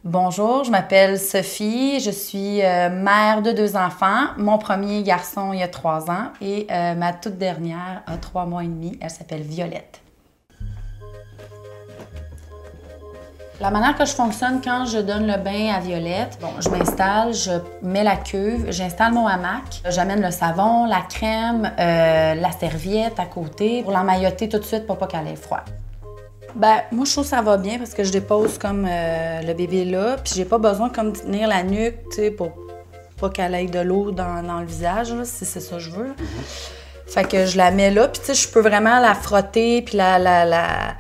Bonjour, je m'appelle Sophie, je suis mère de 2 enfants. Mon premier garçon, il a 3 ans et ma toute dernière a 3 mois et demi. Elle s'appelle Violette. La manière que je fonctionne quand je donne le bain à Violette, je m'installe, je mets la cuve, j'installe mon hamac, j'amène le savon, la crème, la serviette à côté pour l'emmailloter tout de suite pour pas qu'elle ait froid. Moi, je trouve que ça va bien parce que je dépose comme le bébé là, puis j'ai pas besoin comme de tenir la nuque, tu sais, pour pas qu'elle ait de l'eau dans le visage, là, si c'est ça que je veux. Fait que je la mets là, puis tu sais, je peux vraiment la frotter, puis la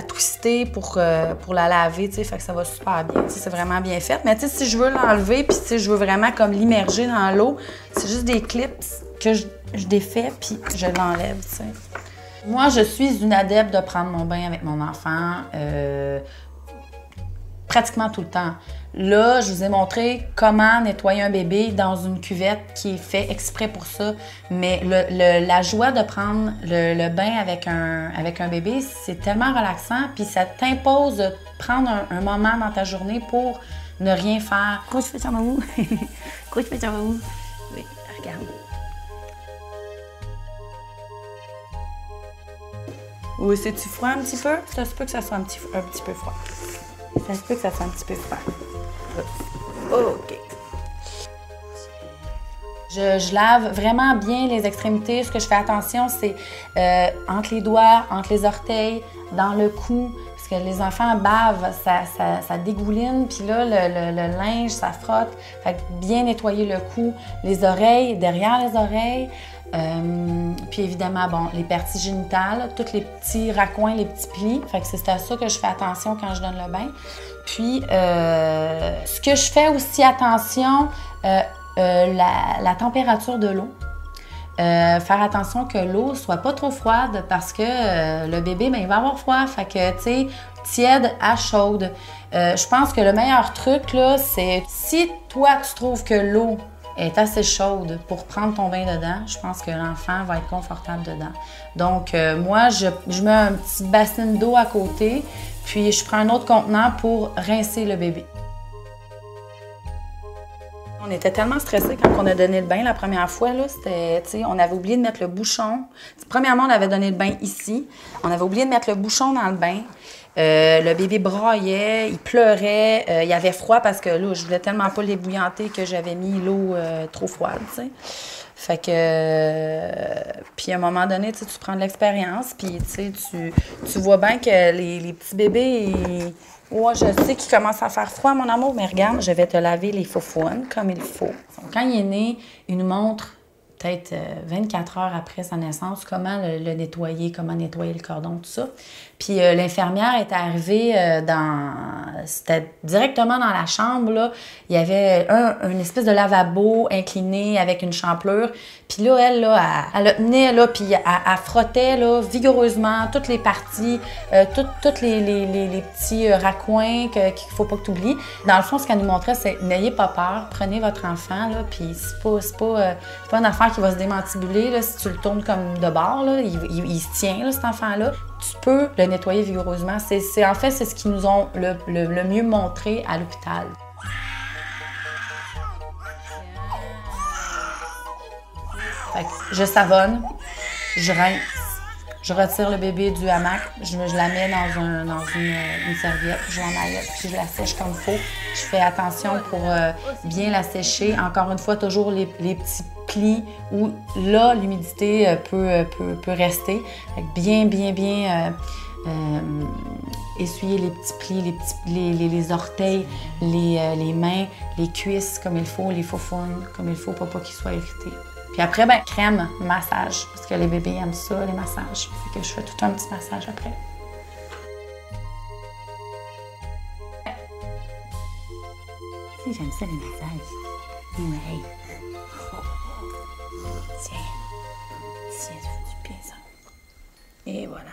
twister pour la laver, tu sais, fait que ça va super bien, tu sais, c'est vraiment bien fait. Mais tu sais, si je veux l'enlever, puis tu sais, je veux vraiment comme l'immerger dans l'eau, c'est juste des clips que je défais, puis je l'enlève, tu sais. Moi, je suis une adepte de prendre mon bain avec mon enfant pratiquement tout le temps. Là, je vous ai montré comment nettoyer un bébé dans une cuvette qui est fait exprès pour ça. Mais la joie de prendre le bain avec un bébé, c'est tellement relaxant. Puis ça t'impose de prendre un moment dans ta journée pour ne rien faire. Quoi, je fais ça où? Quoi, je fais ça où? Oui, regarde. Ou c'est-tu froid un petit peu? Ça se peut que ça soit un petit peu froid. Ça se peut que ça soit un petit peu froid. OK. Je lave vraiment bien les extrémités. Ce que je fais attention, c'est entre les doigts, entre les orteils, dans le cou. Parce que les enfants bavent, ça dégouline. Puis là, le linge, ça frotte. Fait que bien nettoyer le cou. Les oreilles, derrière les oreilles. Puis évidemment, les parties génitales, tous les petits raccoins, les petits plis. Fait que c'est à ça que je fais attention quand je donne le bain. Puis, ce que je fais aussi attention, la température de l'eau. Faire attention que l'eau soit pas trop froide parce que le bébé, il va avoir froid. Fait que, tu sais, tiède à chaude. Je pense que le meilleur truc, là, c'est si toi, tu trouves que l'eau est assez chaude pour prendre ton bain dedans, je pense que l'enfant va être confortable dedans. Donc, moi, je mets un petit bassin d'eau à côté, puis je prends un autre contenant pour rincer le bébé. On était tellement stressés quand on a donné le bain la première fois, là, c'était, tu sais, on avait oublié de mettre le bouchon. Premièrement, on avait donné le bain ici. On avait oublié de mettre le bouchon dans le bain. Le bébé braillait, il pleurait, il avait froid parce que là, je voulais tellement pas l'ébouillanter que j'avais mis l'eau trop froide, tu sais. Fait que, puis à un moment donné, tu prends de l'expérience, puis tu vois bien que les petits bébés, ouais, je sais qu'il commence à faire froid, mon amour, mais regarde, je vais te laver les faufounes comme il faut. Quand il est né, il nous montre peut-être 24 heures après sa naissance, comment le nettoyer, comment nettoyer le cordon, tout ça. Puis l'infirmière est arrivée c'était directement dans la chambre, là. Il y avait une espèce de lavabo incliné avec une champlure. Puis là, elle le tenait, là, puis elle frottait, là, vigoureusement toutes les parties, toutes les petits raccoins qu'il ne faut pas que tu oublies. Dans le fond, ce qu'elle nous montrait, c'est n'ayez pas peur, prenez votre enfant, là, puis c'est pas une affaire qui va se démantibuler, là, si tu le tournes comme de bord, là, il se tient, là, cet enfant-là. Tu peux le nettoyer vigoureusement. En fait, c'est ce qu'ils nous ont le mieux montré à l'hôpital. Fait que je savonne, je rince, je retire le bébé du hamac, je la mets dans une serviette, je l'emmaillote, puis je la sèche comme il faut. Je fais attention pour bien la sécher. Encore une fois, toujours les petits plis où là, l'humidité peut rester. Fait que bien essuyer les petits plis, les orteils, les mains, les cuisses comme il faut, les faufounes comme il faut pour pas qu'ils soient irrités. Puis après, crème, massage, parce que les bébés aiment ça, les massages. Fait que je fais tout un petit massage après. Si, j'aime ça, les massages. Ouais. Tiens, ça fait du bien, ça. Et voilà.